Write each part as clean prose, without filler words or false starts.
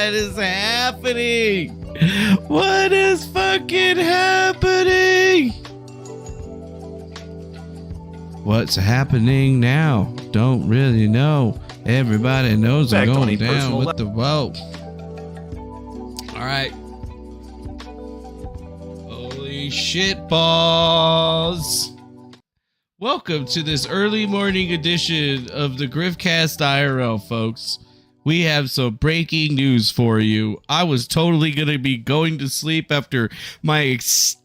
What is happening? What is fucking happening? What's happening now? Don't really know. Everybody knows I'm going down with the vote. All right. Holy shit balls. Welcome to this early morning edition of the Griftcast IRL, folks. We have some breaking news for you. I was totally going to be going to sleep after my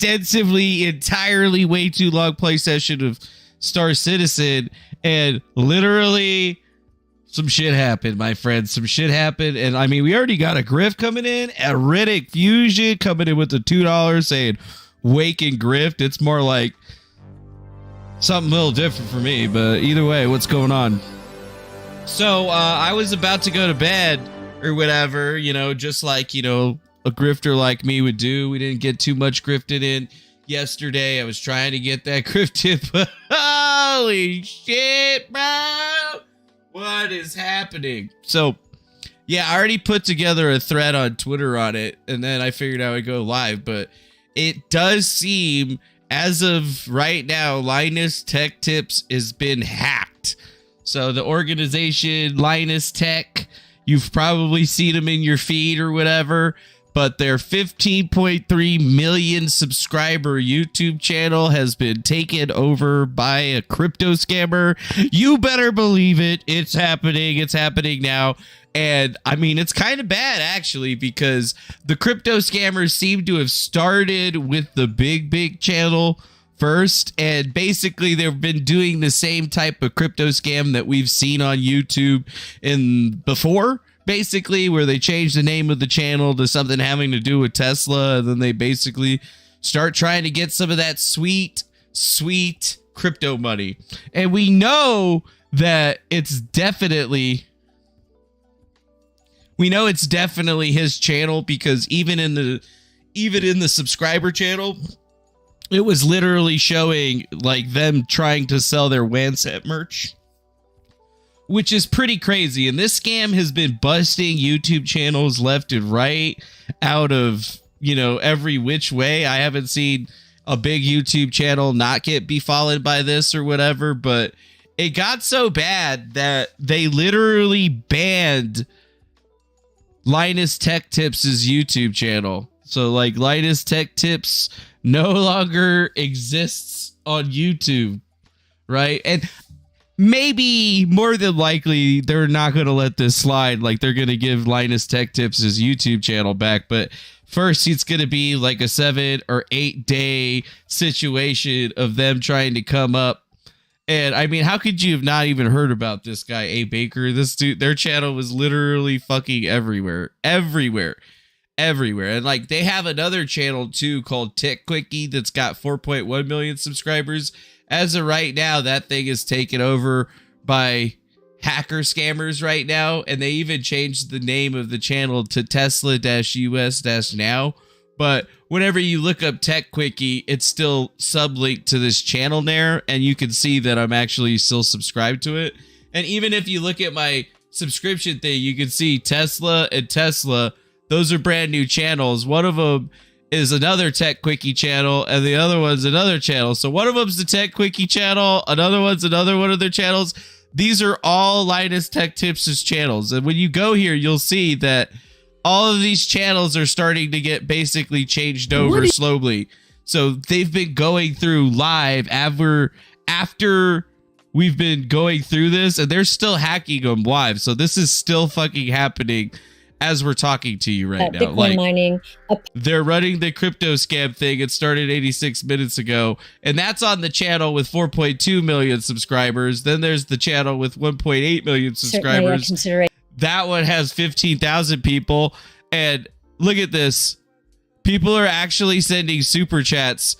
entirely way too long play session of Star Citizen, and literally some shit happened, my friends. Some shit happened, and I mean, we already got a Grift coming in, a Riddick Fusion coming in with the $2 saying, wake and Grift. It's more like something a little different for me, but either way, what's going on? So I was about to go to bed or whatever, you know, just like, you know, a grifter like me would do. We didn't get too much grifted in yesterday. I was trying to get that grifted, but holy shit, bro. What is happening? So, yeah, I already put together a thread on Twitter on it, and then I figured I would go live, but it does seem, as of right now, Linus Tech Tips has been hacked. So the organization Linus Tech, you've probably seen them in your feed or whatever, but their 15.3 million subscriber YouTube channel has been taken over by a crypto scammer. You better believe it. It's happening. It's happening now. And I mean, it's kind of bad, actually, because the crypto scammers seem to have started with the big channel first, and basically they've been doing the same type of crypto scam that we've seen on YouTube before, basically, where they change the name of the channel to something having to do with Tesla, and then they basically start trying to get some of that sweet crypto money. And we know that it's definitely his channel, because even in the subscriber channel, it was literally showing like them trying to sell their Wanset merch, which is pretty crazy. And this scam has been busting YouTube channels left and right out of, you know, every which way. I haven't seen a big YouTube channel not get befallen by this or whatever, but it got so bad that they literally banned Linus Tech Tips' YouTube channel. So like Linus Tech Tips no longer exists on YouTube, right? And maybe more than likely they're not going to let this slide. Like, they're going to give Linus Tech Tips his YouTube channel back, but first it's going to be like a 7 or 8 day situation of them trying to come up. And I mean, how could you have not even heard about this guy, A. Baker? This dude, their channel was literally fucking everywhere. And like, they have another channel too called Tech Quickie that's got 4.1 million subscribers. As of right now, that thing is taken over by hacker scammers right now. And they even changed the name of the channel to Tesla-US-now. But whenever you look up Tech Quickie, it's still sublinked to this channel there, and you can see that I'm actually still subscribed to it. And even if you look at my subscription thing, you can see Tesla and Tesla. Those are brand new channels. One of them is another Tech Quickie channel, and the other one's another channel. So one of them's the Tech Quickie channel, another one's another one of their channels. These are all Linus Tech Tips' channels. And when you go here, you'll see that all of these channels are starting to get basically changed over slowly. So they've been going through live after we've been going through this, and they're still hacking them live. So this is still fucking happening as we're talking to you right now. Bitcoin like, mining. They're running the crypto scam thing. It started 86 minutes ago, and that's on the channel with 4.2 million subscribers. Then there's the channel with 1.8 million subscribers. That one has 15,000 people. And look at this. People are actually sending super chats.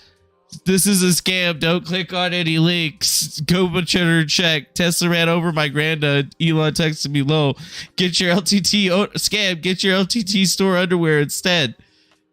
This is a scam. Don't click on any links. Go check. Tesla ran over my granddad. Elon texted me low. Get your LTT scam. Get your LTT store underwear instead.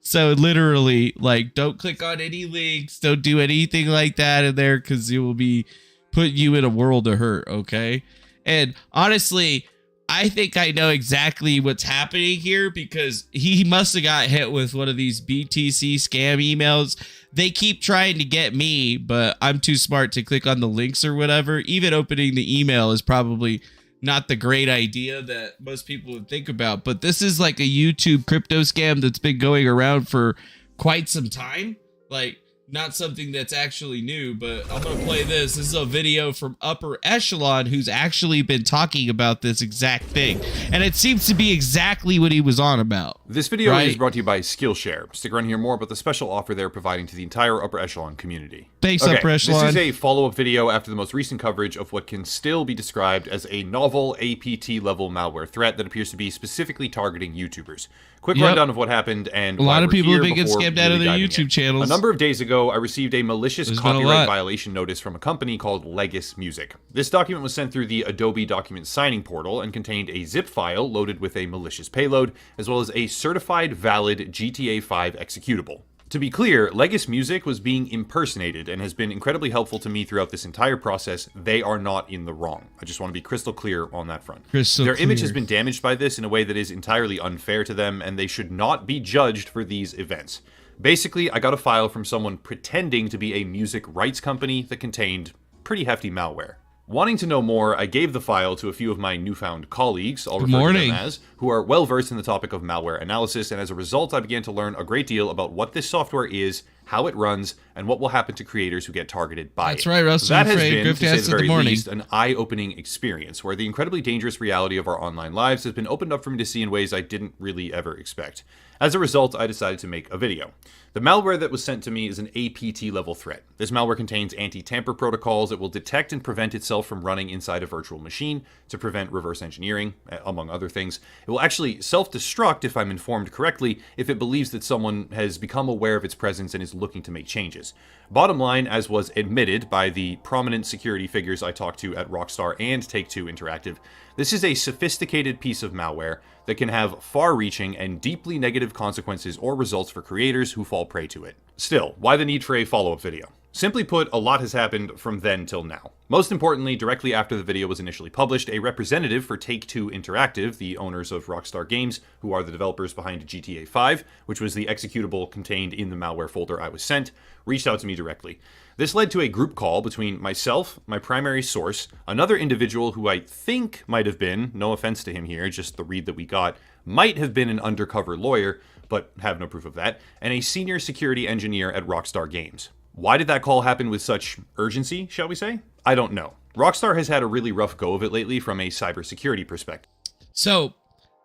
So literally, like, don't click on any links. Don't do anything like that in there, because it will be putting you in a world of hurt. Okay. And honestly, I think I know exactly what's happening here because he must have got hit with one of these BTC scam emails. They keep trying to get me, but I'm too smart to click on the links or whatever. Even opening the email is probably not the great idea that most people would think about. But this is like a YouTube crypto scam that's been going around for quite some time. Like, not something that's actually new, but I'm going to play this. This is a video from Upper Echelon who's actually been talking about this exact thing. And it seems to be exactly what he was on about. This video is brought to you by Skillshare. Stick around to hear more about the special offer they're providing to the entire Upper Echelon community. Thanks, Upper Echelon. This is a follow-up video after the most recent coverage of what can still be described as a novel APT-level malware threat that appears to be specifically targeting YouTubers. Quick rundown of what happened and a lot of people have been getting scammed out of their YouTube channels. A number of days ago, I received a malicious copyright violation notice from a company called Legis Music. This document was sent through the Adobe document signing portal and contained a zip file loaded with a malicious payload, as well as a certified valid GTA 5 executable. To be clear, Legis Music was being impersonated and has been incredibly helpful to me throughout this entire process. They are not in the wrong. I just want to be crystal clear on that front. Their image has been damaged by this in a way that is entirely unfair to them, and they should not be judged for these events. Basically, I got a file from someone pretending to be a music rights company that contained pretty hefty malware. Wanting to know more, I gave the file to a few of my newfound colleagues, I'll refer to them as, who are well-versed in the topic of malware analysis, and as a result, I began to learn a great deal about what this software is, how it runs, and what will happen to creators who get targeted by it. That's right, Russ. That has been, to say the very least, an eye-opening experience, where the incredibly dangerous reality of our online lives has been opened up for me to see in ways I didn't really ever expect. As a result, I decided to make a video. The malware that was sent to me is an APT-level threat. This malware contains anti-tamper protocols. It will detect and prevent itself from running inside a virtual machine to prevent reverse engineering, among other things. It will actually self-destruct, if I'm informed correctly, if it believes that someone has become aware of its presence and is looking to make changes. Bottom line, as was admitted by the prominent security figures I talked to at Rockstar and Take-Two Interactive, this is a sophisticated piece of malware that can have far-reaching and deeply negative consequences or results for creators who fall prey to it. Still, why the need for a follow-up video? Simply put, a lot has happened from then till now. Most importantly, directly after the video was initially published, a representative for Take-Two Interactive, the owners of Rockstar Games, who are the developers behind GTA 5, which was the executable contained in the malware folder I was sent, reached out to me directly. This led to a group call between myself, my primary source, another individual who I think might have been, no offense to him here, just the read that we got, might have been an undercover lawyer, but have no proof of that, and a senior security engineer at Rockstar Games. Why did that call happen with such urgency, shall we say? I don't know. Rockstar has had a really rough go of it lately from a cybersecurity perspective. So,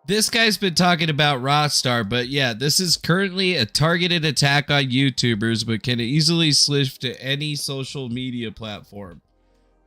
this guy's been talking about Rockstar, but yeah, this is currently a targeted attack on YouTubers, but can easily slip to any social media platform,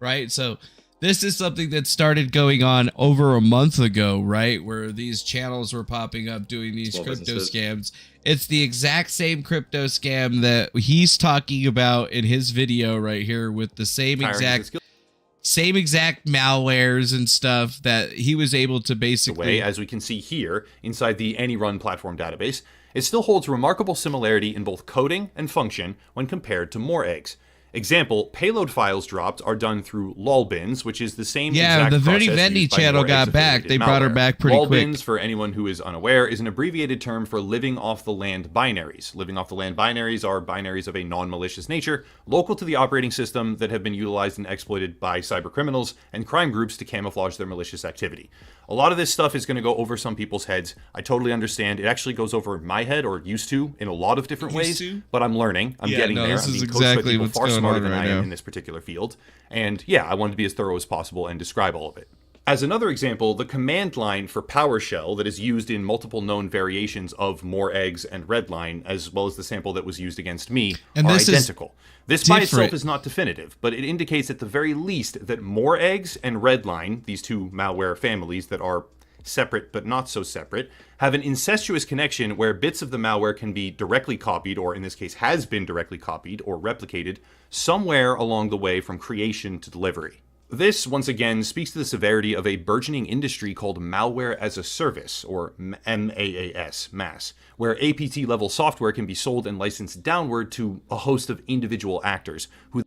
right? So, this is something that started going on over a month ago, right? Where these channels were popping up doing these crypto scams. It's the exact same crypto scam that he's talking about in his video right here with the same exact malwares and stuff that he was able to basically... As we can see here, inside the AnyRun platform database, it still holds remarkable similarity in both coding and function when compared to more eggs. Example, payload files dropped are done through lolbins, which is the same exact process. Yeah, the Vendy channel got back. They brought her back pretty quick. Lolbins, for anyone who is unaware, is an abbreviated term for living off the land binaries. Living off the land binaries are binaries of a non-malicious nature, local to the operating system, that have been utilized and exploited by cybercriminals and crime groups to camouflage their malicious activity. A lot of this stuff is going to go over some people's heads. I totally understand. It actually goes over my head, or used to, in a lot of different ways. But I'm learning. I'm getting there. This is exactly what's going on than I am in this particular field. And yeah, I wanted to be as thorough as possible and describe all of it. As another example, the command line for PowerShell that is used in multiple known variations of more eggs and redline, as well as the sample that was used against me, are identical. This by itself is not definitive, but it indicates at the very least that more eggs and redline, these two malware families that are separate but not so separate, have an incestuous connection where bits of the malware can be directly copied, or in this case has been directly copied or replicated, somewhere along the way from creation to delivery. This, once again, speaks to the severity of a burgeoning industry called Malware as a Service, or MAAS, where APT-level software can be sold and licensed downward to a host of individual actors who...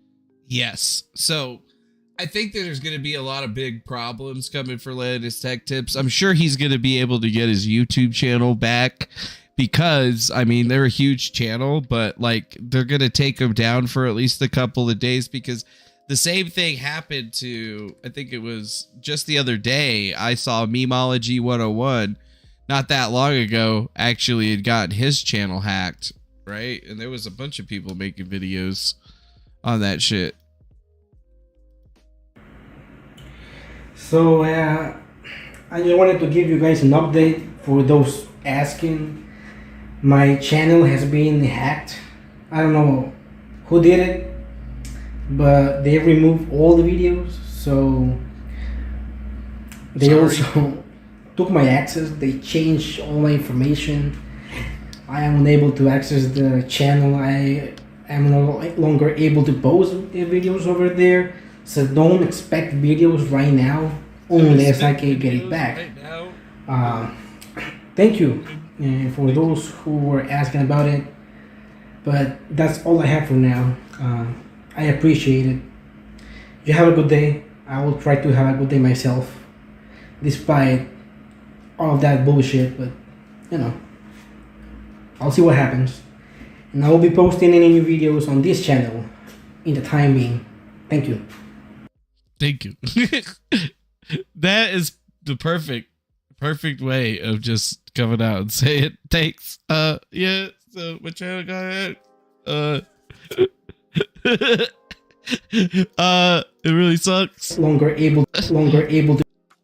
Yes, so I think that there's going to be a lot of big problems coming for Linus Tech Tips. I'm sure he's going to be able to get his YouTube channel back because, I mean, they're a huge channel, but like they're going to take him down for at least a couple of days because the same thing happened to, I think it was just the other day, I saw Memology 101 not that long ago actually had gotten his channel hacked, right? And there was a bunch of people making videos on that shit. So I just wanted to give you guys an update for those asking. My channel has been hacked. I don't know who did it, but they removed all the videos. So they also took my access. They changed all my information. I am unable to access the channel. I am no longer able to post the videos over there. So don't expect videos right now unless I can get it back. Thank you for those who were asking about it. But that's all I have for now. I appreciate it. You have a good day. I will try to have a good day myself, despite all of that bullshit. But you know, I'll see what happens. And I will be posting any new videos on this channel in the time being. Thank you. Thank you. That is the perfect way of just coming out and saying it. Thanks. Yeah, so my channel got it really sucks. Longer able to.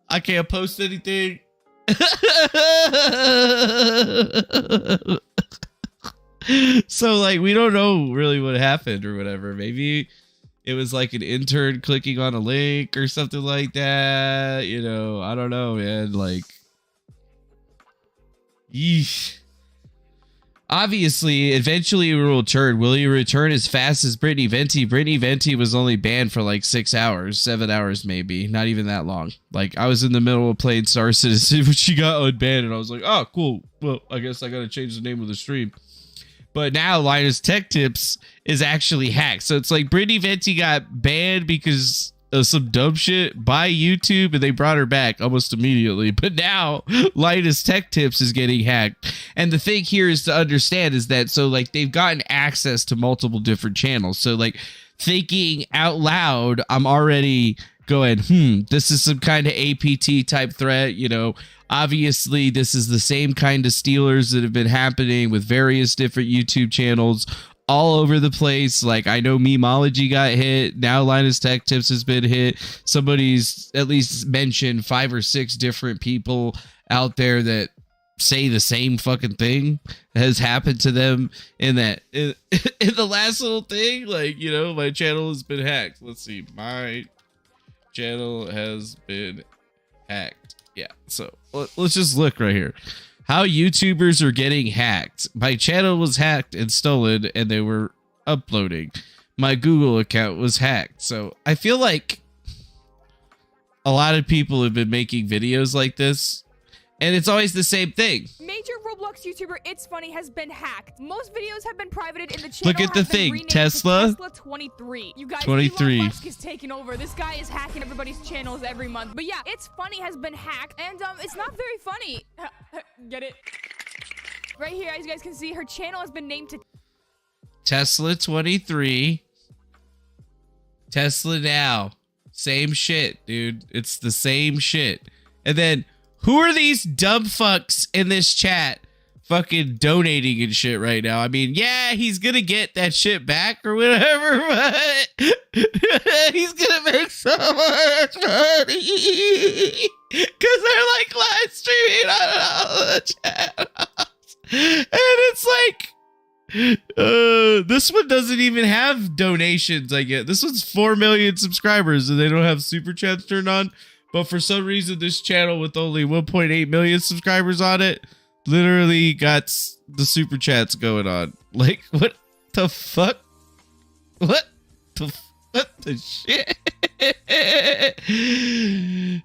I can't post anything. So like we don't know really what happened or whatever. Maybe it was like an intern clicking on a link or something like that. You know, I don't know, man. Like, yeesh. Obviously, eventually he will return. Will he return as fast as Brittany Venti? Brittany Venti was only banned for like 6 hours, 7 hours maybe. Not even that long. Like, I was in the middle of playing Star Citizen when she got unbanned, and I was like, oh, cool. Well, I guess I gotta change the name of the stream. But now Linus Tech Tips is actually hacked. So it's like Brittany Venti got banned because of some dumb shit by YouTube, and they brought her back almost immediately. But now Linus Tech Tips is getting hacked. And the thing here is to understand is that, so like they've gotten access to multiple different channels. So like thinking out loud, I'm already going, this is some kind of APT type threat, you know. Obviously, this is the same kind of stealers that have been happening with various different YouTube channels all over the place. Like, I know Memology got hit. Now Linus Tech Tips has been hit. Somebody's at least mentioned 5 or 6 different people out there that say the same fucking thing has happened to them in that in the last little thing. Like, you know, my channel has been hacked. Let's see. My channel has been hacked. Yeah, so let's just look right here. How YouTubers are getting hacked. My channel was hacked and stolen, and they were uploading. My Google account was hacked. So I feel like a lot of people have been making videos like this, and it's always the same thing. Major Roblox YouTuber It's Funny has been hacked. Most videos have been privated, and the channel Look at the thing, Tesla 23. You guys, 23. Elon Musk is taking over. This guy is hacking everybody's channels every month. But yeah, It's Funny has been hacked, and it's not very funny. Get it? Right here, as you guys can see, her channel has been named to Tesla 23. Tesla now. Same shit, dude. It's the same shit. And then who are these dumb fucks in this chat fucking donating and shit right now? I mean, yeah, he's gonna get that shit back or whatever, but he's gonna make so much money because they're like live streaming on all the channels. And it's like, this one doesn't even have donations, I get. This one's 4 million subscribers and they don't have super chats turned on. But for some reason, this channel with only 1.8 million subscribers on it literally got the super chats going on. Like, what the fuck? What the shit?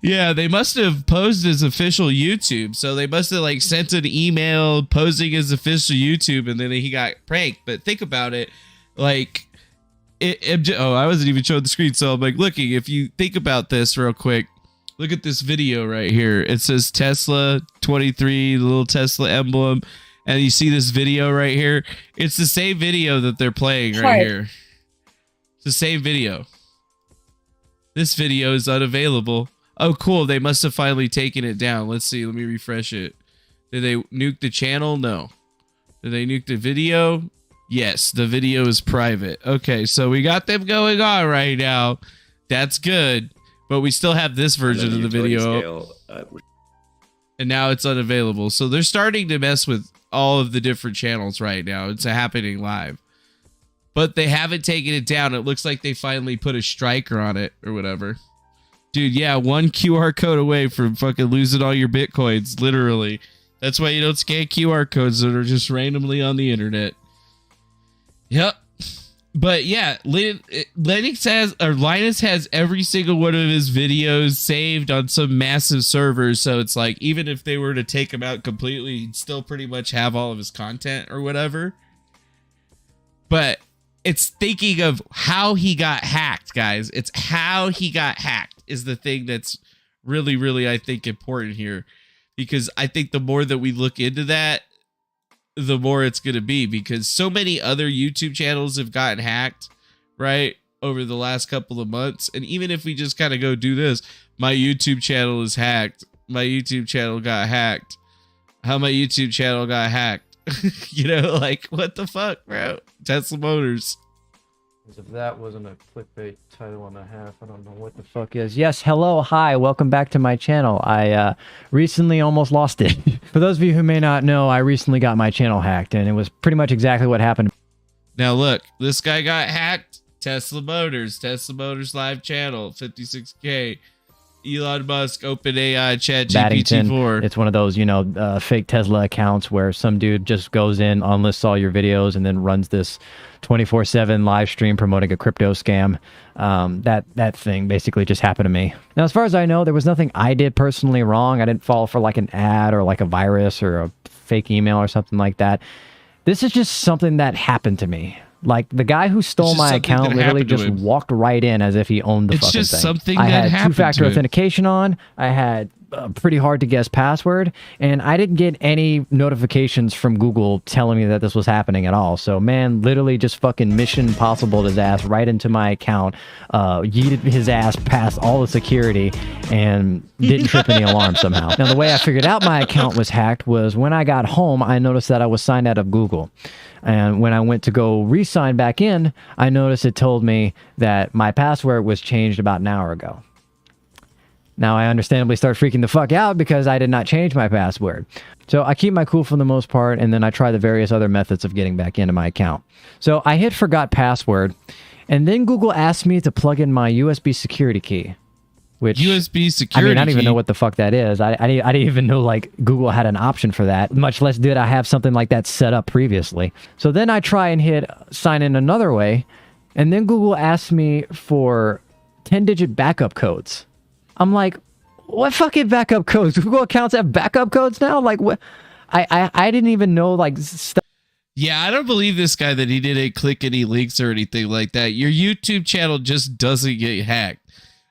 Yeah, they must have posed as official YouTube. So they must have like sent an email posing as official YouTube, and then he got pranked. But think about it, like, I wasn't even showing the screen, so I'm like looking. If you think about this real quick, look at this video right here. It says Tesla 23, the little Tesla emblem, and you see this video right here. It's the same video that they're playing right here. It's the same video. This video is unavailable. Oh, cool. They must have finally taken it down. Let's see. Let me refresh it. Did they nuke the channel? No. Did they nuke the video? Yes, the video is private. Okay, so we got them going on right now. That's good. But we still have this version of the video. And now it's unavailable. So they're starting to mess with all of the different channels right now. It's happening live. But they haven't taken it down. It looks like they finally put a striker on it or whatever. Dude, yeah, one QR code away from fucking losing all your Bitcoins, literally. That's why you don't scan QR codes that are just randomly on the internet. Yep. But yeah, Linus has every single one of his videos saved on some massive servers. So it's like, even if they were to take him out completely, he'd still pretty much have all of his content or whatever. But it's thinking of how he got hacked, guys. It's how he got hacked is the thing that's really, really, I think, important here. Because I think the more that we look into that, the more it's going to be, because so many other YouTube channels have gotten hacked, right, over the last couple of months. And even if we just kind of go do this, my YouTube channel is hacked. My YouTube channel got hacked. How my YouTube channel got hacked. You know, like, what the fuck, bro? Tesla Motors. If that wasn't a clickbait title and a half, I don't know what the fuck is. Yes, hello, hi, welcome back to my channel. I recently almost lost it. For those of you who may not know, I recently got my channel hacked, and it was pretty much exactly what happened. Now look, this guy got hacked. Tesla Motors live channel, 56K. Elon Musk, OpenAI, ChatGPT-4. It's one of those, you know, fake Tesla accounts where some dude just goes in, unlists all your videos, and then runs this 24/7 live stream promoting a crypto scam. That thing basically just happened to me. Now, as far as I know, there was nothing I did personally wrong. I didn't fall for like an ad or like a virus or a fake email or something like that. This is just something that happened to me. Like, the guy who stole my account literally just walked right in as if he owned the fucking thing. It's just something I that had two-factor authentication on. I had a pretty hard to guess password, and I didn't get any notifications from Google telling me that this was happening at all. So, man, literally just fucking Mission Impossible his ass right into my account, yeeted his ass past all the security, and didn't trip any alarms somehow. Now, the way I figured out my account was hacked was when I got home, I noticed that I was signed out of Google. And when I went to go re-sign back in, I noticed it told me that my password was changed about an hour ago. Now, I understandably start freaking the fuck out because I did not change my password. So I keep my cool for the most part, and then I try the various other methods of getting back into my account. So I hit forgot password, and then Google asked me to plug in my USB security key. Which, USB security I mean, I don't even key? know what the fuck that is. I didn't even know, like, Google had an option for that, much less did I have something like that set up previously. So then I try and hit sign in another way, and then Google asked me for 10-digit backup codes. I'm like, what fucking backup codes? Google accounts have backup codes now? Like, what? I didn't even know, like, stuff. Yeah, I don't believe this guy that he didn't click any links or anything like that. Your YouTube channel just doesn't get hacked.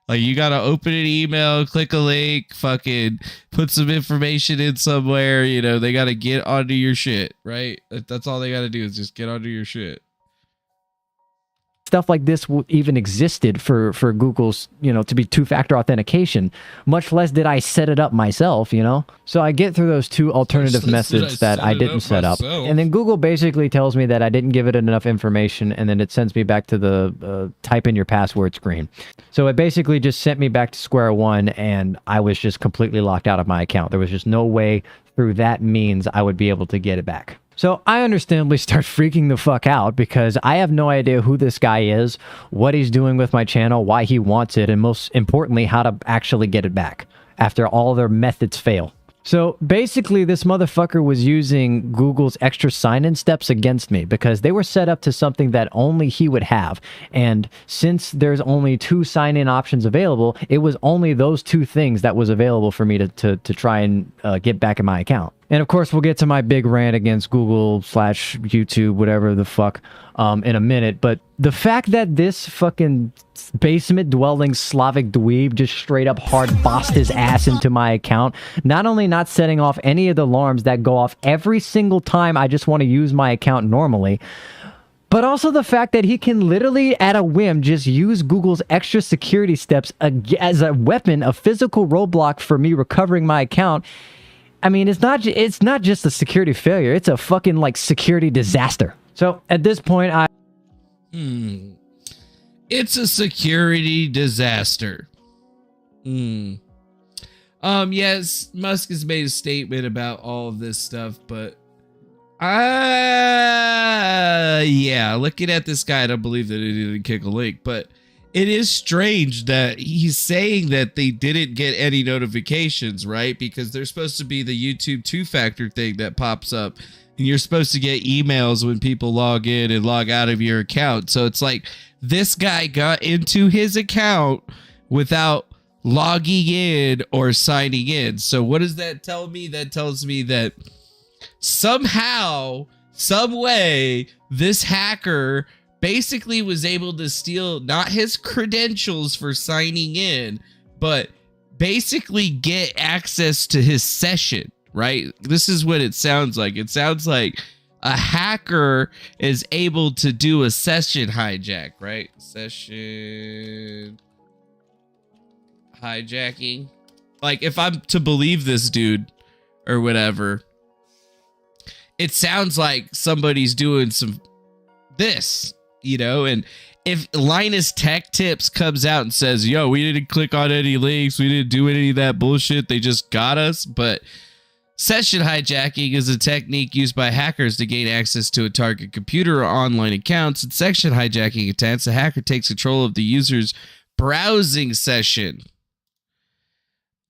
Like, you gotta open an email, click a link, fucking put some information in somewhere, you know, they gotta get onto your shit, right? That's all they gotta do is just get onto your shit. Stuff like this even existed for Google's, you know, to be two-factor authentication, much less did I set it up myself, you know? So I get through those two alternative methods that I didn't set up. And then Google basically tells me that I didn't give it enough information, and then it sends me back to the type in your password screen. So it basically just sent me back to square one, and I was just completely locked out of my account. There was just no way through that means I would be able to get it back. So I understandably start freaking the fuck out because I have no idea who this guy is, what he's doing with my channel, why he wants it, and most importantly, how to actually get it back after all their methods fail. So basically, this motherfucker was using Google's extra sign-in steps against me because they were set up to something that only he would have. And since there's only 2 sign-in options available, it was only those 2 things that was available for me to try and get back in my account. And of course, we'll get to my big rant against Google/YouTube, whatever the fuck, in a minute. But the fact that this fucking basement-dwelling Slavic dweeb just straight up hard bossed his ass into my account, not only not setting off any of the alarms that go off every single time I just want to use my account normally, but also the fact that he can literally, at a whim, just use Google's extra security steps as a weapon, a physical roadblock for me recovering my account. I mean, it's not just a security failure. It's a fucking, like, security disaster. So, at this point, It's a security disaster. Yes, Musk has made a statement about all of this stuff, but yeah, looking at this guy, I don't believe that he didn't kick a link, but it is strange that he's saying that they didn't get any notifications, right? Because there's supposed to be the YouTube two-factor thing that pops up, and you're supposed to get emails when people log in and log out of your account. So it's like this guy got into his account without logging in or signing in. So what does that tell me? That tells me that somehow, some way, this hacker basically was able to steal not his credentials for signing in, but basically get access to his session, right? This is what it sounds like. It sounds like a hacker is able to do a session hijack, right? Session hijacking. Like, if I'm to believe this dude or whatever, it sounds like somebody's doing some this, you know. And if Linus Tech Tips comes out and says, yo, we didn't click on any links, we didn't do any of that bullshit, they just got us. But session hijacking is a technique used by hackers to gain access to a target computer or online accounts. In session hijacking attempts, the hacker takes control of the user's browsing session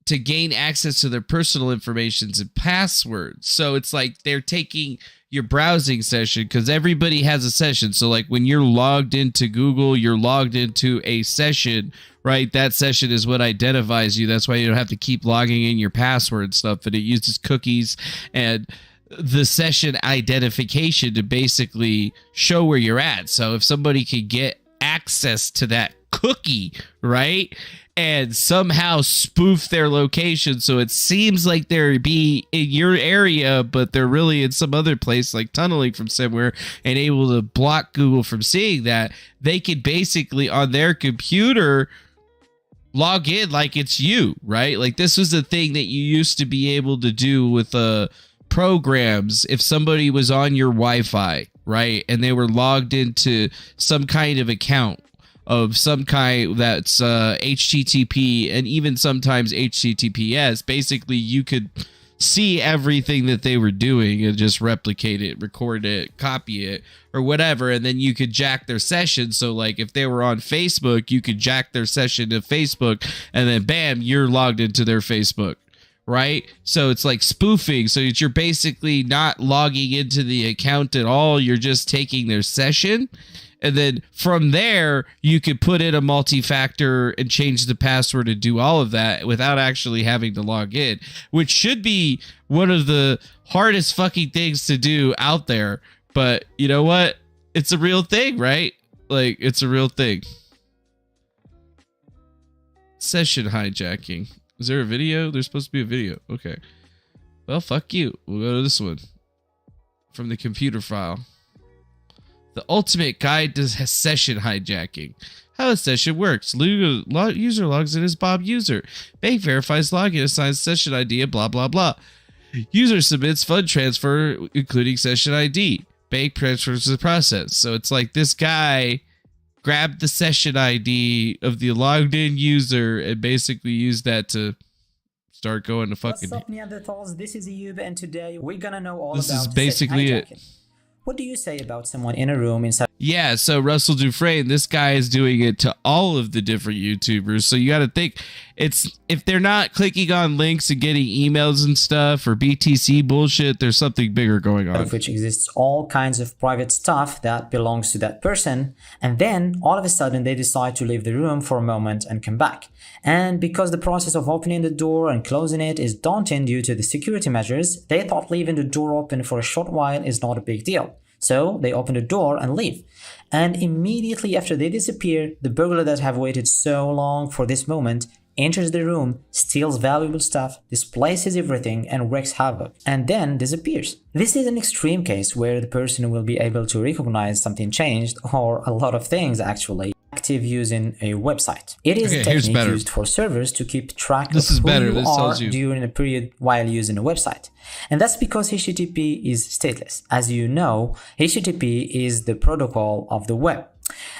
to gain access to their personal information and passwords. So it's like they're taking your browsing session, because everybody has a session. So like when you're logged into Google, you're logged into a session, right? That session is what identifies you. That's why you don't have to keep logging in your password and stuff. And it uses cookies and the session identification to basically show where you're at. So if somebody can get access to that cookie, right, and somehow spoof their location so it seems like they're in your area, but they're really in some other place, like tunneling from somewhere, and able to block Google from seeing that, they could basically on their computer log in like it's you, right? Like this was a thing that you used to be able to do with programs. If somebody was on your Wi-Fi, right, and they were logged into some kind of account of some kind that's HTTP and even sometimes HTTPS, basically you could see everything that they were doing and just replicate it, record it, copy it, or whatever, and then you could jack their session. So like if they were on Facebook, you could jack their session to Facebook, and then bam, you're logged into their Facebook, right? So it's like spoofing. So you're basically not logging into the account at all, you're just taking their session. And then from there, you could put in a multi-factor and change the password and do all of that without actually having to log in, which should be one of the hardest fucking things to do out there. But you know what? It's a real thing, right? Like, it's a real thing. Session hijacking. Is there a video? There's supposed to be a video. Okay. Well, fuck you. We'll go to this one. From the computer file. The ultimate guide to session hijacking. How a session works. User logs in as Bob user. Bank verifies login, assigns session ID, blah, blah, blah. User submits fund transfer, including session ID. Bank transfers the process. So it's like this guy grabbed the session ID of the logged in user and basically used that to start going to fucking... What's up, Neanderthals? This is Ayub, and today we're gonna know all this about is basically session hijacking. it. What do you say about someone in a room inside Yeah, so Russell Dufresne, this guy is doing it to all of the different YouTubers. So you got to think, it's if they're not clicking on links and getting emails and stuff or BTC bullshit, there's something bigger going on. Of which exists all kinds of private stuff that belongs to that person, and then all of a sudden they decide to leave the room for a moment and come back. And because the process of opening the door and closing it is daunting due to the security measures, they thought leaving the door open for a short while is not a big deal. So they open the door and leave. And immediately after they disappear, the burglar that have waited so long for this moment enters the room, steals valuable stuff, displaces everything, and wreaks havoc, and then disappears. This is an extreme case where the person will be able to recognize something changed, or a lot of things actually, active using a website. It is a technique used for servers to keep track of who you are during a period while using a website. And that's because HTTP is stateless. As you know, HTTP is the protocol of the web.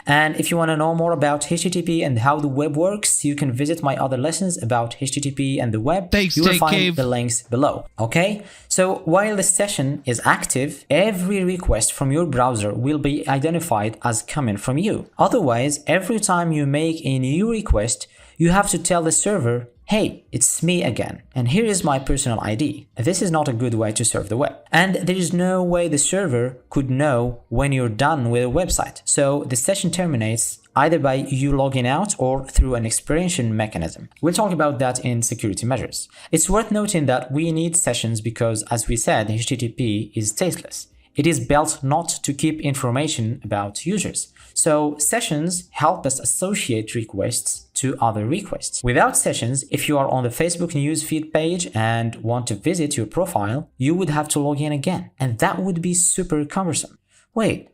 And if you want to know more about HTTP and how the web works, you can visit my other lessons about HTTP and the web. You will find the links below. Okay? So while the session is active, every request from your browser will be identified as coming from you. Otherwise, every time you make a new request, you have to tell the server, hey, it's me again, and here is my personal ID. This is not a good way to serve the web. And there is no way the server could know when you're done with a website. So the session terminates either by you logging out or through an expiration mechanism. We'll talk about that in security measures. It's worth noting that we need sessions because, as we said, HTTP is stateless. It is built not to keep information about users. So sessions help us associate requests to other requests. Without sessions, if you are on the Facebook newsfeed page and want to visit your profile, you would have to log in again. And that would be super cumbersome. Wait.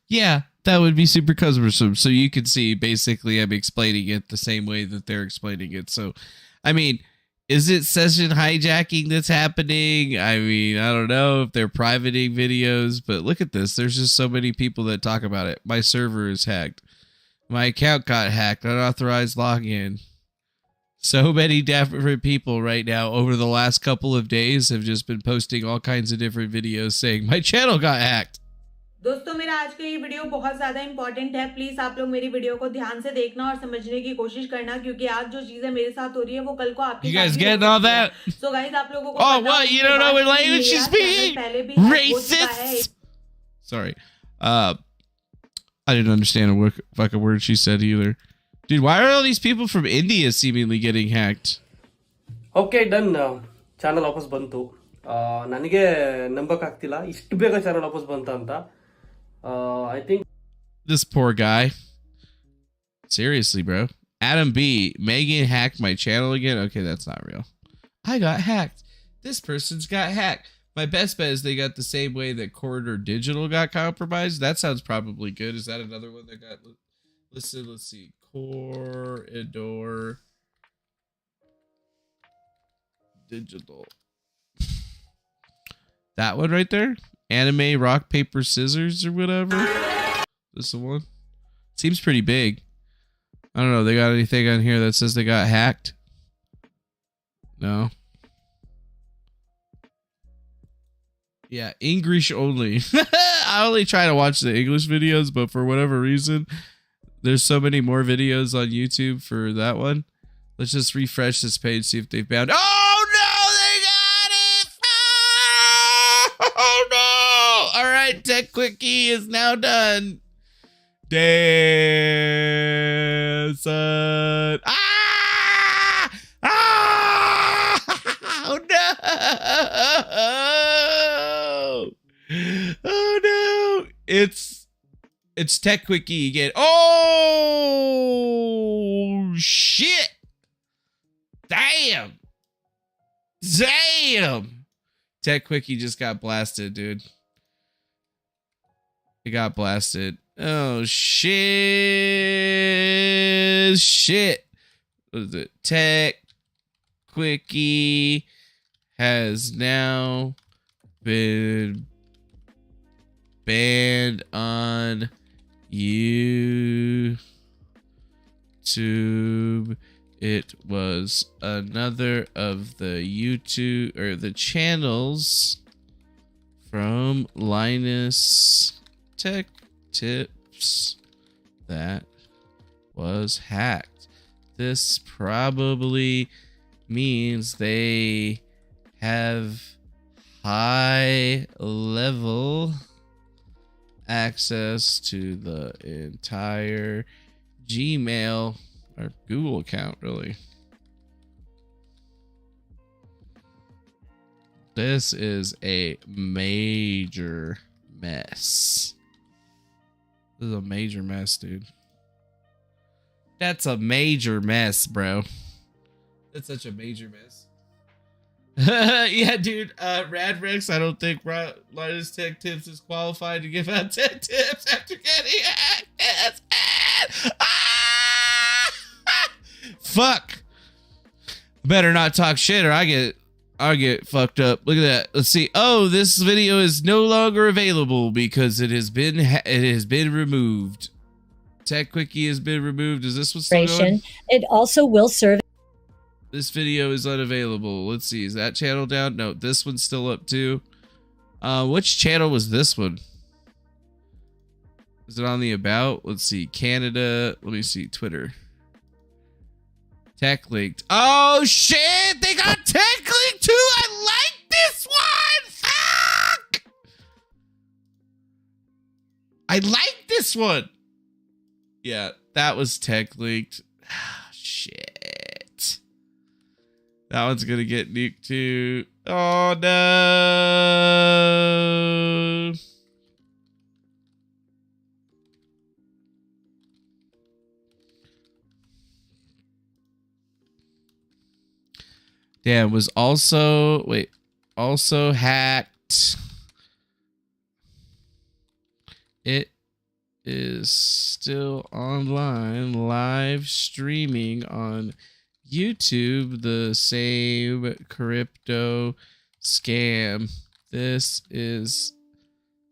Yeah, that would be super cumbersome. So you can see, basically, I'm explaining it the same way that they're explaining it. So, I mean, is it session hijacking that's happening? I mean, I don't know if they're privating videos, but look at this. There's just so many people that talk about it. My server is hacked. My account got hacked. Unauthorized login. So many different people right now over the last couple of days have just been posting all kinds of different videos saying my channel got hacked. दोस्तों मेरा आज का ये video बहुत ज़्यादा important है. Please आप लोग मेरी वीडियो को ध्यान से देखना और समझने की कोशिश करना, क्योंकि आज जो चीज़ें मेरे साथ हो रही है वो कल को आपके साथ भी हो सकती है. So guys, आप लोगों को oh what, you don't know what language she's speaking? Racist. Sorry, I didn't understand a fucking word she said either. Dude, why are all these people from India seemingly getting hacked? Okay, done. Channel ವಾಪಸ್ ಬಂತು. ನನಗೆ ನಂಬಕ್ ಆಗ್ತಿಲ್ಲ ಇಷ್ಟು ಬೇಗ channel ವಾಪಸ್ ಬಂತ ಅಂತ. I think this poor guy. Seriously, bro. Adam B. Megan hacked my channel again. Okay, that's not real. I got hacked. This person's got hacked. My best bet is they got the same way that Corridor Digital got compromised. That sounds probably good. Is that another one that got listed? Let's see. Corridor Digital. That one right there? Anime rock, paper, scissors or whatever? This is the one? Seems pretty big. I don't know. They got anything on here that says they got hacked? No. Yeah, English only. I only try to watch the English videos, but for whatever reason, there's so many more videos on YouTube for that one. Let's just refresh this page, see if they found. Oh no, they got it! Oh no! All right, Tech Quickie is now done. Damn, son. Ah! Ah! Oh no! Oh no! It's Tech Quickie again. Oh shit! Damn! Damn! Tech Quickie just got blasted, dude. It got blasted. Oh shit! Shit! What is it? Tech Quickie has now been banned on YouTube. It was another of the YouTube or the channels from Linus Tech tips that was hacked. This probably means they have high level access to the entire Gmail or Google account, really. This is a major mess. This is a major mess, dude. That's a major mess, bro. That's such a major mess. Yeah, dude. Radrex, I don't think Linus Tech Tips is qualified to give out 10 tips after getting hacked. Fuck. Better not talk shit or I get fucked up. Look at that. Let's see. Oh, this video is no longer available because it has been removed. Tech Quickie has been removed. Is this what's still going? It also will serve. This video is unavailable. Let's see. Is that channel down? No, this one's still up too. Which channel was this one? Is it on the about? Let's see. Canada. Let me see. Twitter. Tech linked. Oh shit! They got tech linked too. I like this one. Fuck! I like this one. Yeah, that was tech leaked. Shit. That one's gonna get nuked too. Oh no. Damn, was also hacked. It is still online, live streaming on YouTube, the same crypto scam. This is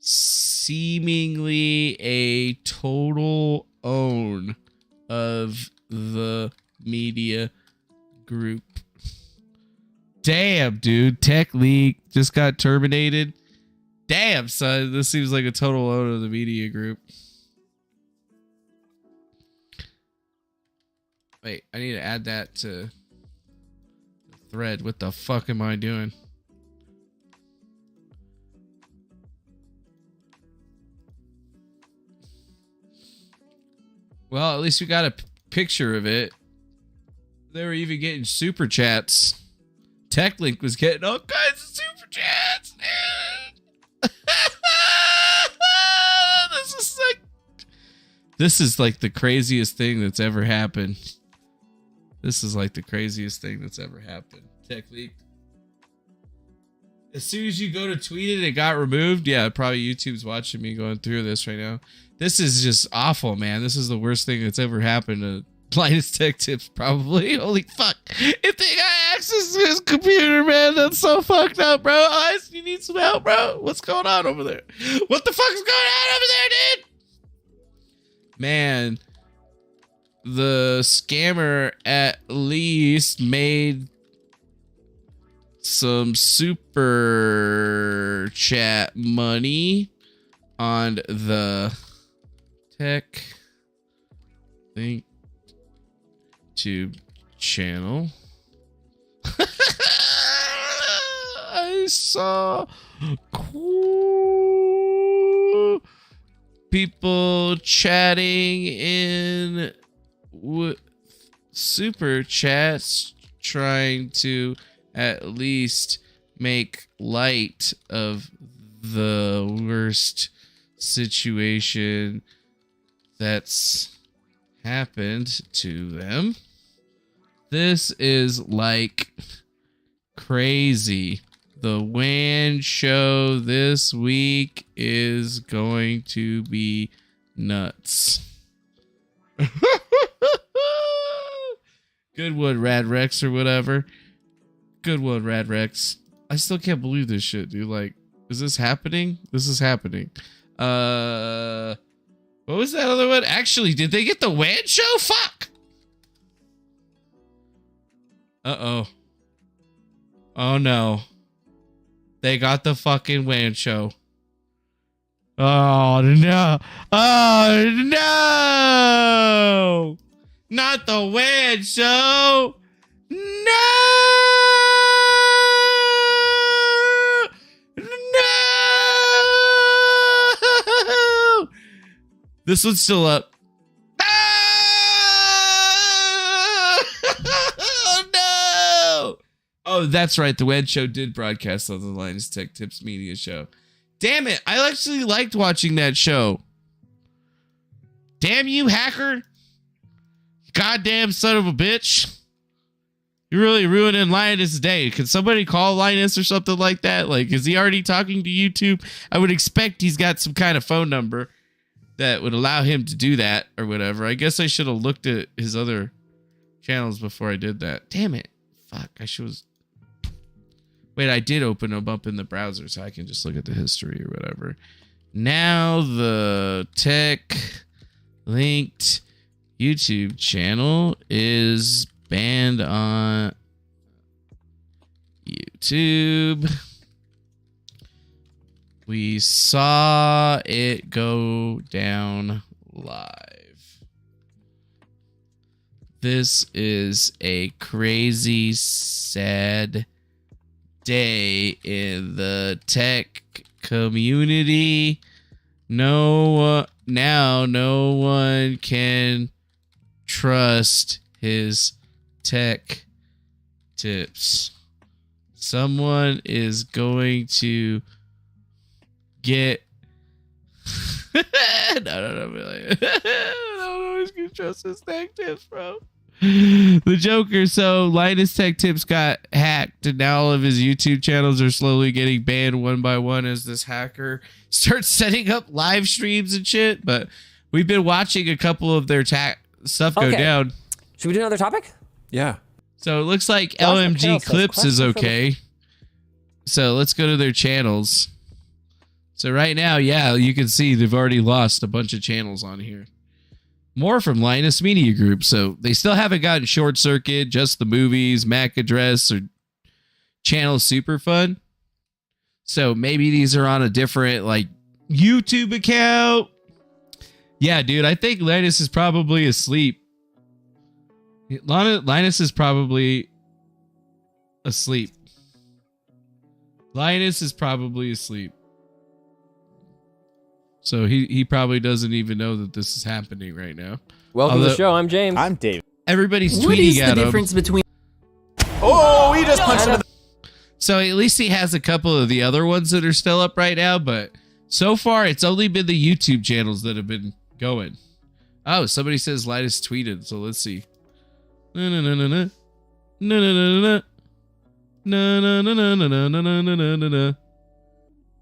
seemingly a total own of the media group. Damn, dude. Tech leak just got terminated. Damn, son. This seems like a total own of the media group. Wait, I need to add that to the thread. What the fuck am I doing? Well, at least we got a picture of it. They were even getting super chats. TechLink was getting all kinds of super chats, dude. This is like the craziest thing that's ever happened. This is like the craziest thing that's ever happened. TechLink. As soon as you go to tweet it, it got removed. Yeah, probably YouTube's watching me going through this right now. This is just awful, man. This is the worst thing that's ever happened to Linus Tech Tips, probably. Holy fuck. If they got access to his computer, man, that's so fucked up, bro. Ice, you need some help, bro. What's going on over there? What the fuck is going on over there, dude? Man, the scammer at least made some super chat money on the Tech Link YouTube channel. I saw cool people chatting in with super chats trying to at least make light of the worst situation that's happened to them. This is like crazy. The WAN show this week is going to be nuts. Good one, Radrex or whatever. Good one, Radrex. I still can't believe this shit, dude. Like, is this happening? This is happening. What was that other one? Actually, did they get the WAN show? Fuck. Uh-oh. Oh, no. They got the fucking WAN show. Oh no! Oh no! Not the Wed Show! No! No! This one's still up. Oh no! Oh, that's right. The Wed Show did broadcast on the Linus Tech Tips Media Show. Damn it. I actually liked watching that show. Damn you, hacker. Goddamn son of a bitch. You're really ruining Linus' day. Can somebody call Linus or something like that? Like, is he already talking to YouTube? I would expect he's got some kind of phone number that would allow him to do that or whatever. I guess I should have looked at his other channels before I did that. Damn it. Fuck. I should have... Wait, I did open them up in the browser so I can just look at the history or whatever. Now the tech linked YouTube channel is banned on YouTube. We saw it go down live. This is a crazy, sad day in the tech community. Now no one can trust his tech tips. Someone is going to get no, one's gonna trust his tech tips, bro. The Joker. So Linus Tech Tips got hacked, and now all of his YouTube channels are slowly getting banned one by one as this hacker starts setting up live streams and shit. But we've been watching a couple of their stuff go down. Should we do another topic? Yeah. So it looks like LMG Clips is okay. So let's go to their channels. So right now, yeah, you can see they've already lost a bunch of channels on here. More from Linus Media Group. So they still haven't gotten Short Circuit, Just the Movies, MAC Address, or Channel Super Fun. So maybe these are on a different like YouTube account. Yeah, dude, I think Linus is probably asleep. Linus is probably asleep. Linus is probably asleep. So he probably doesn't even know that this is happening right now. Welcome to the show. I'm James. I'm David. Everybody's tweeting at him. What is the difference between... Oh, he just punched him. So at least he has a couple of the other ones that are still up right now, but so far it's only been the YouTube channels that have been going. Oh, somebody says Linus tweeted, so let's see. No.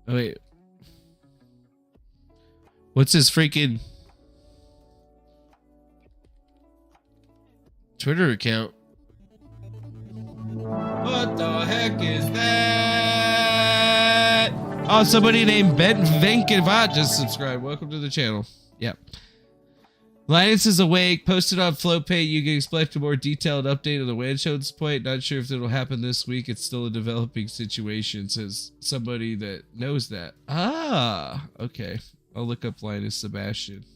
Oh, wait. What's his freaking Twitter account? What the heck is that? Oh, somebody named Ben Venkavat just subscribed. Welcome to the channel. Yep. Linus is awake. Posted on FloatPay. You can expect a more detailed update of the WAN show at this point. Not sure if it'll happen this week. It's still a developing situation, says somebody that knows that. Ah, okay. I'll look up Linus Sebastian.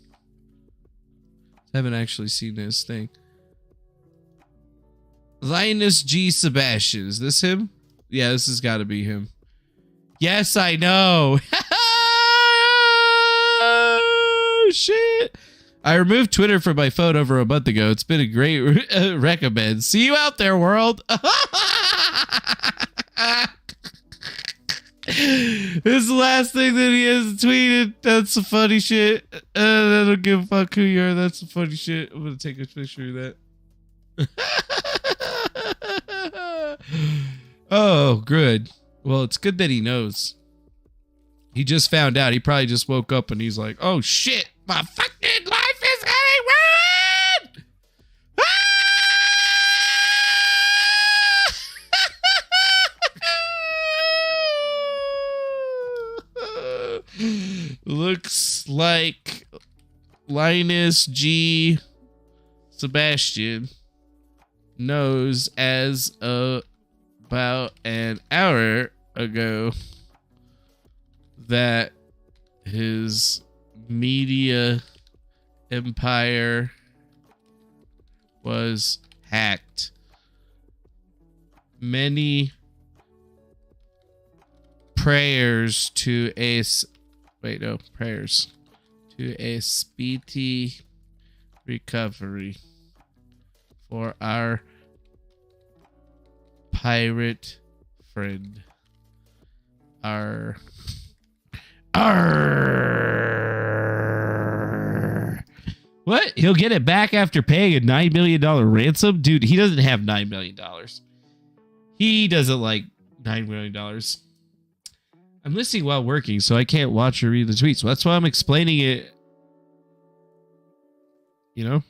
Haven't actually seen this thing. Linus G. Sebastian. Is this him? Yeah, this has got to be him. Yes, I know. Oh, shit. I removed Twitter from my phone over a month ago. It's been a great recommend. See you out there, world. This is the last thing that he has tweeted. That's some funny shit. I don't give a fuck who you are. That's some funny shit. I'm going to take a picture of that. Oh, good. Well, it's good that he knows. He just found out. He probably just woke up and he's like, oh shit, my fucking life is getting ruined! Looks like Linus G. Sebastian knows as about an hour ago that his media empire was hacked. Many prayers to a speedy recovery for our pirate friend. What? He'll get it back after paying a $9 million ransom? Dude, he doesn't have $9 million. He doesn't like $9 million. I'm listening while working, so I can't watch or read the tweets. So that's why I'm explaining it. You know?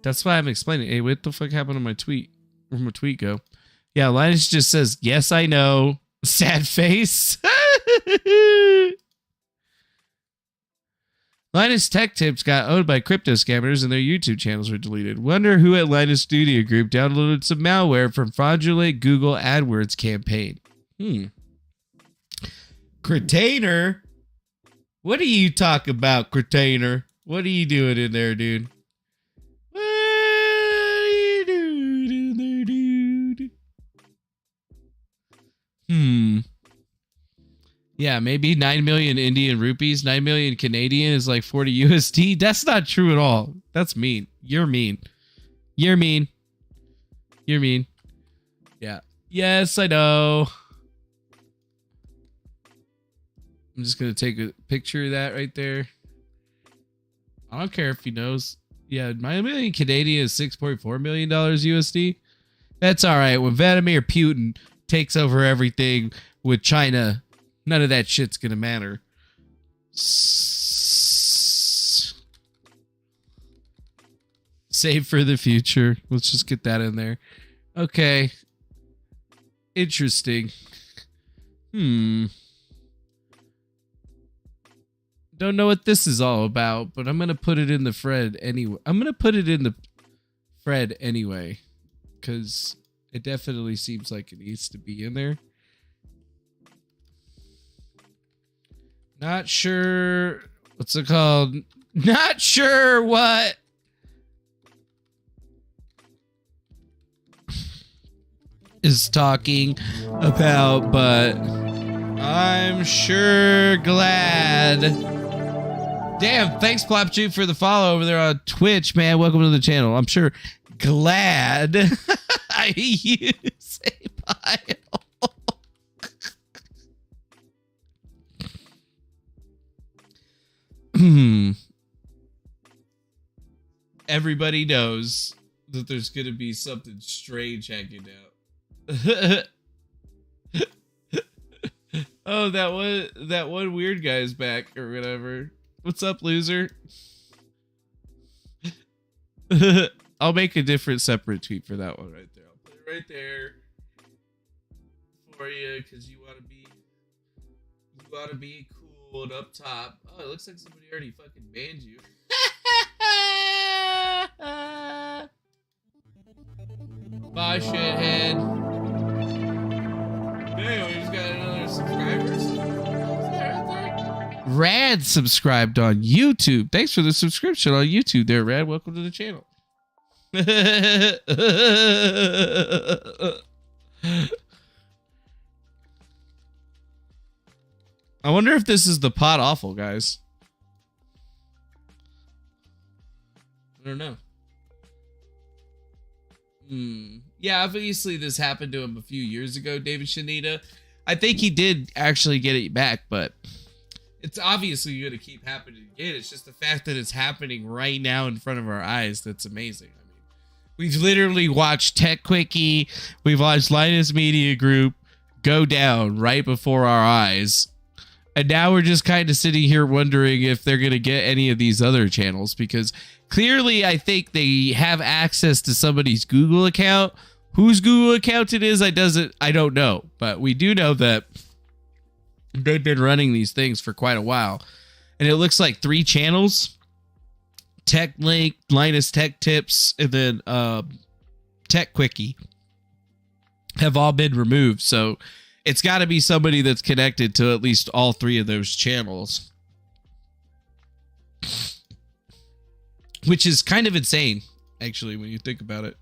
That's why I'm explaining. Hey, what the fuck happened to my tweet? Where'd my tweet go? Yeah, Linus just says, yes, I know. Sad face. Linus Tech Tips got owned by crypto scammers and their YouTube channels were deleted. Wonder who at Linus Studio Group downloaded some malware from fraudulent Google AdWords campaign. Cretainer? What do you talk about, Cretainer? What are you doing in there, dude? What are you doing in there, dude? Yeah, maybe 9 million Indian rupees. 9 million Canadian is like 40 USD. That's not true at all. That's mean. You're mean. You're mean. You're mean. Yeah. Yes, I know. I'm just going to take a picture of that right there. I don't care if he knows. Yeah, 9 million Canadian is $6.4 million USD. That's all right. When Vladimir Putin takes over everything with China, none of that shit's going to matter. Save for the future. Let's just get that in there. Okay. Interesting. Don't know what this is all about, but I'm going to put it in the thread anyway. Because it definitely seems like it needs to be in there. Not sure. What's it called? Not sure what is talking about, but I'm sure glad. Damn, thanks Plopju for the follow over there on Twitch, man. Welcome to the channel. I'm sure glad I use a pile. Everybody knows that there's going to be something strange hanging out. Oh, that one weird guy's back or whatever. What's up, loser? I'll make a different separate tweet for that one right there. I'll put it right there for you because you want to be cool and up top. Oh, it looks like somebody already fucking banned you. Bye, shithead. Damn, we just got another subscribers. Rad subscribed on YouTube. Thanks for the subscription on YouTube there, Rad. Welcome to the channel. I wonder if this is the pot awful, guys. I don't know. Yeah, obviously this happened to him a few years ago, David Shanita. I think he did actually get it back, but it's obviously going to keep happening again. It's just the fact that it's happening right now in front of our eyes that's amazing. I mean, we've literally watched Tech Quickie, we've watched Linus Media Group go down right before our eyes. And now we're just kind of sitting here wondering if they're going to get any of these other channels, because clearly I think they have access to somebody's Google account. Whose Google account it is, I don't know. But we do know that they've been running these things for quite a while. And it looks like 3 channels. Tech Link, Linus Tech Tips, and then Tech Quickie have all been removed. So it's got to be somebody that's connected to at least all 3 of those channels. Which is kind of insane, actually, when you think about it.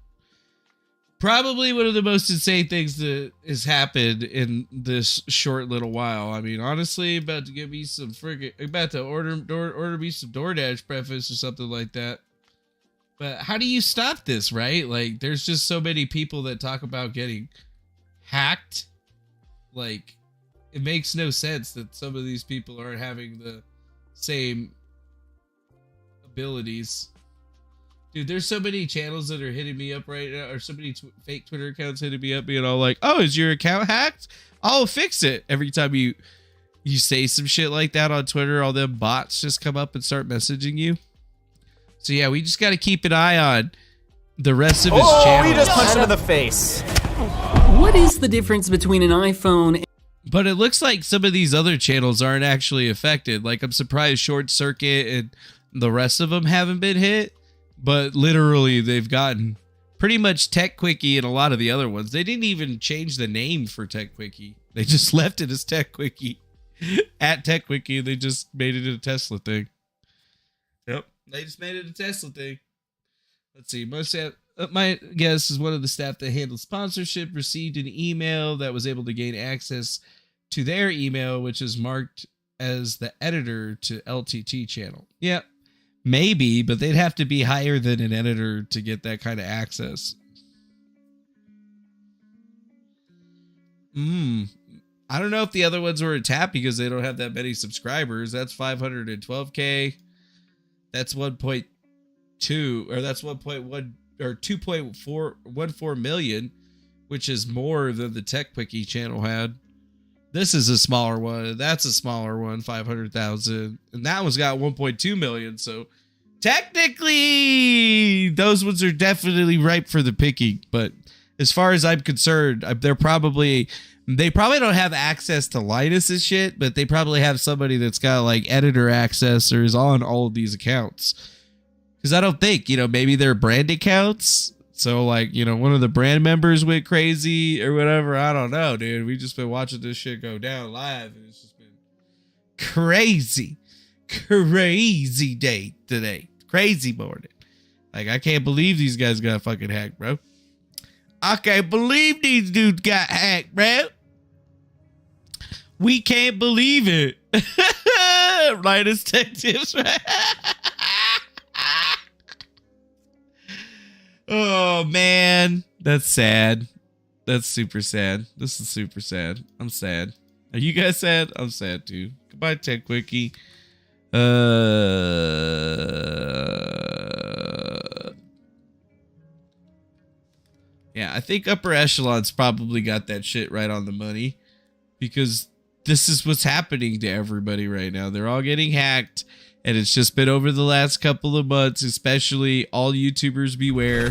Probably one of the most insane things that has happened in this short little while. I mean, honestly, about to give me some about to order me some DoorDash breakfast or something like that. But how do you stop this, right? Like, there's just so many people that talk about getting hacked. Like, it makes no sense that some of these people aren't having the same abilities. Dude, there's so many channels that are hitting me up right now, or so many fake Twitter accounts hitting me up being all like, oh, is your account hacked? I'll fix it. Every time you say some shit like that on Twitter, all them bots just come up and start messaging you. So yeah, we just got to keep an eye on the rest of his channel. Oh, he just punched him in the face. What is the difference between an iPhone? But it looks like some of these other channels aren't actually affected. Like, I'm surprised Short Circuit and the rest of them haven't been hit. But literally, they've gotten pretty much Tech Quickie and a lot of the other ones. They didn't even change the name for Tech Quickie. They just left it as Tech Quickie. At Tech Quickie, they just made it a Tesla thing. Yep, they just made it a Tesla thing. Let's see. My guess is one of the staff that handled sponsorship received an email that was able to gain access to their email, which is marked as the editor to LTT channel. Yep. Maybe, but they'd have to be higher than an editor to get that kind of access. I don't know if the other ones were tapped because they don't have that many subscribers. That's 512K. That's 1.2, or that's 1.1 or 2.414 million, which is more than the Tech Quickie channel had. This is a smaller one. That's a smaller one, 500,000. And that one's got 1.2 million. So technically, those ones are definitely ripe for the picking. But as far as I'm concerned, they probably don't have access to Linus's shit, but they probably have somebody that's got like editor access or is on all of these accounts. Because I don't think, maybe they're brand accounts. So, like, one of the brand members went crazy or whatever. I don't know, dude. We just been watching this shit go down live, and it's just been crazy day today. Crazy morning. Like, I can't believe these guys got fucking hacked, bro. I can't believe these dudes got hacked, bro. We can't believe it. Linus Tech tips, right? Oh, man. That's sad. That's super sad. This is super sad. I'm sad. Are you guys sad? I'm sad, too. Goodbye, Tech Quickie. Yeah, I think upper echelon's probably got that shit right on the money. Because this is what's happening to everybody right now. They're all getting hacked. And it's just been over the last couple of months, especially all YouTubers beware.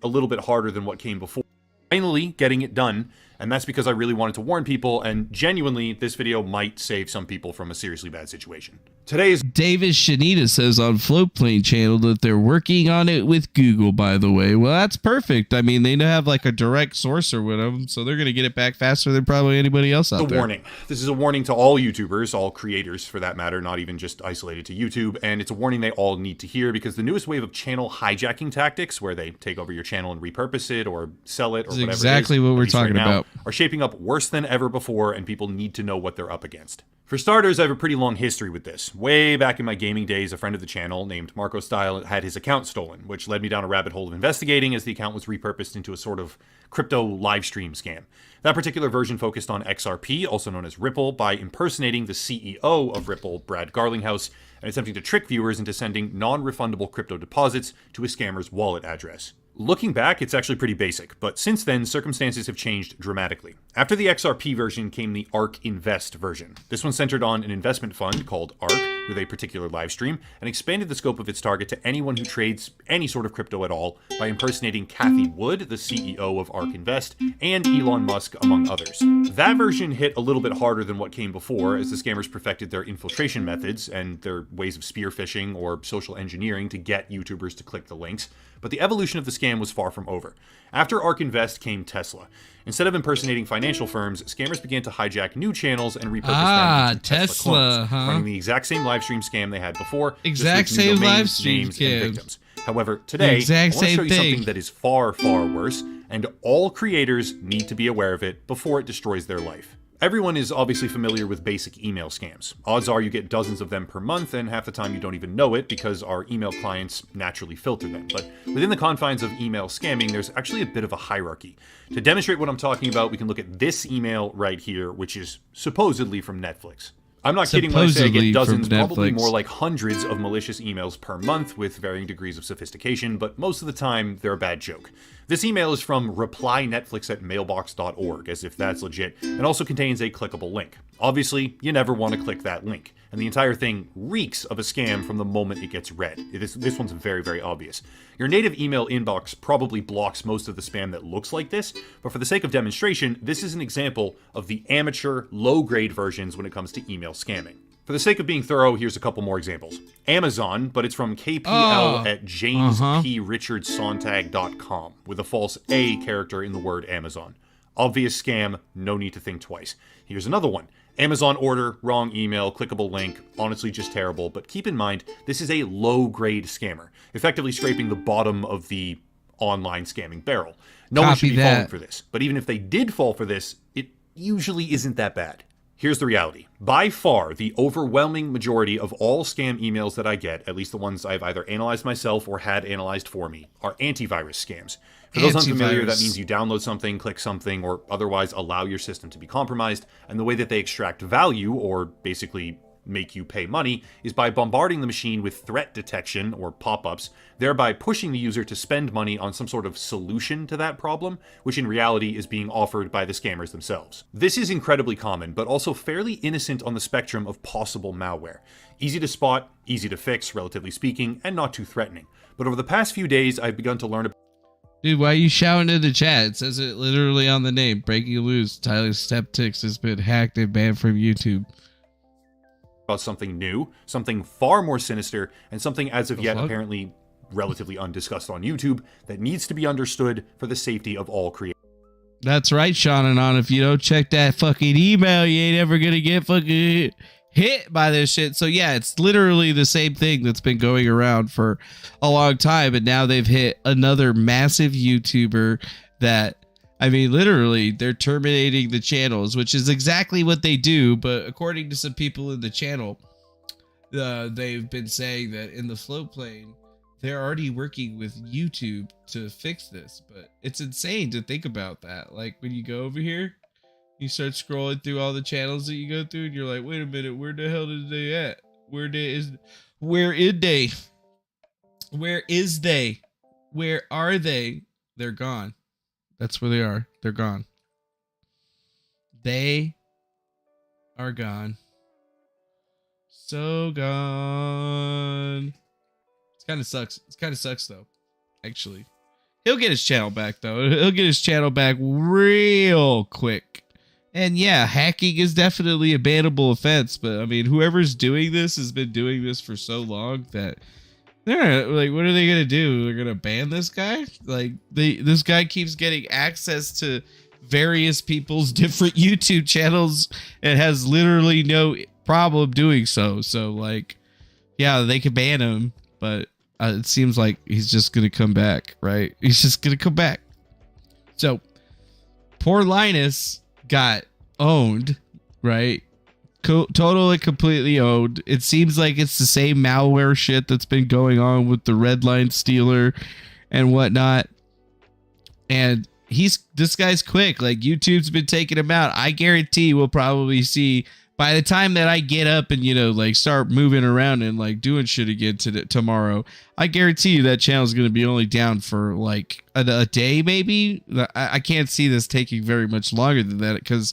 A little bit harder than what came before. Finally getting it done, and that's because I really wanted to warn people, and genuinely, this video might save some people from a seriously bad situation. Today's Davis Shanita says on Floatplane channel that they're working on it with Google, by the way. Well, that's perfect. I mean, they have like a direct sourcer with them, so they're going to get it back faster than probably anybody else out there. A warning. This is a warning to all YouTubers, all creators for that matter, not even just isolated to YouTube, and it's a warning they all need to hear because the newest wave of channel hijacking tactics, where they take over your channel and repurpose it or sell it or whatever exactly it is, what we're talking about, are shaping up worse than ever before, and people need to know what they're up against. For starters, I have a pretty long history with this. Way back in my gaming days, a friend of the channel named Marco Style had his account stolen, which led me down a rabbit hole of investigating as the account was repurposed into a sort of crypto live stream scam. That particular version focused on XRP, also known as Ripple, by impersonating the CEO of Ripple, Brad Garlinghouse, and attempting to trick viewers into sending non-refundable crypto deposits to a scammer's wallet address. Looking back, it's actually pretty basic, but since then, circumstances have changed dramatically. After the XRP version came the ARK Invest version. This one centered on an investment fund called ARK with a particular live stream and expanded the scope of its target to anyone who trades any sort of crypto at all by impersonating Cathie Wood, the CEO of ARK Invest, and Elon Musk, among others. That version hit a little bit harder than what came before as the scammers perfected their infiltration methods and their ways of spear phishing or social engineering to get YouTubers to click the links. But the evolution of the scam scam was far from over. After ARK Invest came Tesla. Instead of impersonating financial firms, scammers began to hijack new channels and repurpose them into Tesla clones, running the exact same live stream scam they had before. Exact same domains, live stream names, scam. and victims. However, today, I want to show you something that is far, far worse, and all creators need to be aware of it before it destroys their life. Everyone is obviously familiar with basic email scams. Odds are you get dozens of them per month, and half the time you don't even know it because our email clients naturally filter them. But within the confines of email scamming, there's actually a bit of a hierarchy. To demonstrate what I'm talking about, we can look at this email right here, which is supposedly from Netflix. I'm not kidding when I say I get dozens, probably more like hundreds of malicious emails per month with varying degrees of sophistication, but most of the time, they're a bad joke. This email is from replynetflix@mailbox.org, as if that's legit, and also contains a clickable link. Obviously, you never want to click that link, and the entire thing reeks of a scam from the moment it gets read. This one's very, very obvious. Your native email inbox probably blocks most of the spam that looks like this, but for the sake of demonstration, this is an example of the amateur, low-grade versions when it comes to email scamming. For the sake of being thorough, here's a couple more examples. Amazon, but it's from KPL at jamespRichardSontag.com with a false A character in the word Amazon. Obvious scam, no need to think twice. Here's another one. Amazon order, wrong email, clickable link, honestly just terrible, but keep in mind, this is a low-grade scammer, effectively scraping the bottom of the online scamming barrel. No one should be falling for this, but even if they did fall for this, it usually isn't that bad. Here's the reality. By far, the overwhelming majority of all scam emails that I get, at least the ones I've either analyzed myself or had analyzed for me, are antivirus scams. For those unfamiliar, that means you download something, click something, or otherwise allow your system to be compromised, and the way that they extract value, or basically make you pay money, is by bombarding the machine with threat detection, or pop-ups, thereby pushing the user to spend money on some sort of solution to that problem, which in reality is being offered by the scammers themselves. This is incredibly common, but also fairly innocent on the spectrum of possible malware. Easy to spot, easy to fix, relatively speaking, and not too threatening. But over the past few days, I've begun to learn about... Dude, why are you shouting in the chat? It says it literally on the name. Breaking news, Tyler Steptix has been hacked and banned from YouTube. About something new, something far more sinister, and something as of yet apparently relatively undiscussed on YouTube that needs to be understood for the safety of all creators. That's right, Sean and On. If you don't check that fucking email, you ain't ever gonna get fucking hit by this shit. So yeah, it's literally the same thing that's been going around for a long time, and now they've hit another massive YouTuber that, I mean, literally, they're terminating the channels, which is exactly what they do. But according to some people in the channel, they've been saying that in the flow plane, they're already working with YouTube to fix this. But it's insane to think about that. Like, when you go over here, you start scrolling through all the channels that you go through, and you're like, wait a minute, where the hell is they at? Where is they? Where are they? They're gone. That's where they are. They're gone. They are gone. So gone. It kind of sucks. It kind of sucks, though. Actually. He'll get his channel back, though. He'll get his channel back real quick. And yeah, hacking is definitely a bannable offense. But, I mean, whoever's doing this has been doing this for so long that... they're like, what are they gonna do? They're gonna ban this guy? Like, this guy keeps getting access to various people's different YouTube channels and has literally no problem doing so. So, like, yeah, they could ban him, but it seems like he's just gonna come back, right? He's just gonna come back. So, poor Linus got owned, right? Totally completely owned. It seems like it's the same malware shit that's been going on with the Redline Stealer and whatnot. And this guy's quick. Like, YouTube's been taking him out. I guarantee we'll probably see by the time that I get up and, you know, like, start moving around and like doing shit again tomorrow. I guarantee you that channel's going to be only down for like a day, maybe. I can't see this taking very much longer than that because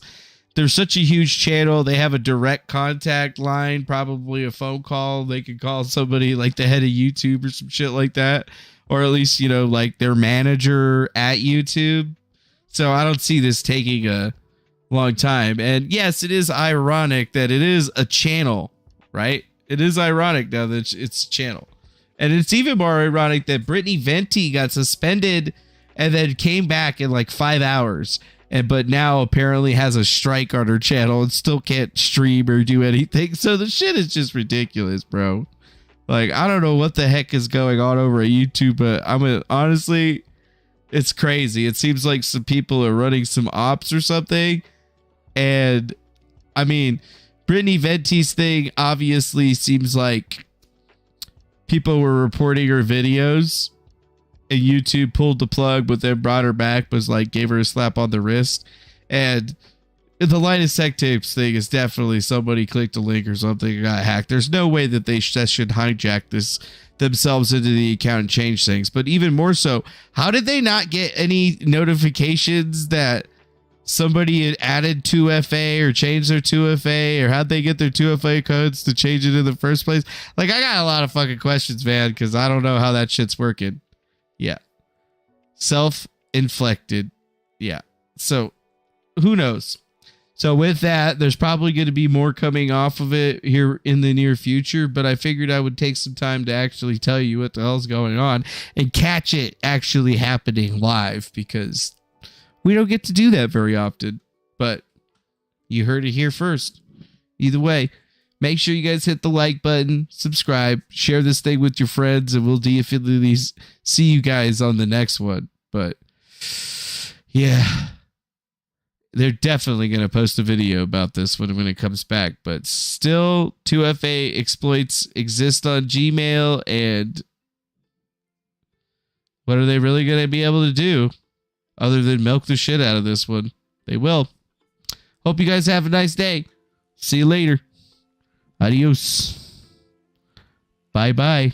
they're such a huge channel. They have a direct contact line, probably a phone call. They could call somebody like the head of YouTube or some shit like that. Or at least, you know, like their manager at YouTube. So I don't see this taking a long time. And yes, it is ironic that it is a channel, right? It is ironic now that it's a channel. And it's even more ironic that Brittany Venti got suspended and then came back in like 5 hours. But now apparently has a strike on her channel and still can't stream or do anything. So the shit is just ridiculous, bro. Like, I don't know what the heck is going on over at YouTube, but honestly, it's crazy. It seems like some people are running some ops or something. And I mean, Brittany Venti's thing obviously seems like people were reporting her videos and YouTube pulled the plug, but then brought her back, was like, gave her a slap on the wrist. And the Linus Tech tapes thing is definitely somebody clicked a link or something and got hacked. There's no way that they should hijack this themselves into the account and change things. But even more so, how did they not get any notifications that somebody had added 2FA or changed their 2FA, or how'd they get their 2FA codes to change it in the first place? Like, I got a lot of fucking questions, man, because I don't know how that shit's working. Yeah. Self-inflicted. Yeah. So who knows? So with that, there's probably going to be more coming off of it here in the near future, but I figured I would take some time to actually tell you what the hell's going on and catch it actually happening live, because we don't get to do that very often. But you heard it here first. Either way, make sure you guys hit the like button, subscribe, share this thing with your friends, and we'll definitely see you guys on the next one. But yeah, they're definitely going to post a video about this when it comes back. But still, 2FA exploits exist on Gmail, and what are they really going to be able to do other than milk the shit out of this one? They will. Hope you guys have a nice day. See you later. Adios. Bye-bye.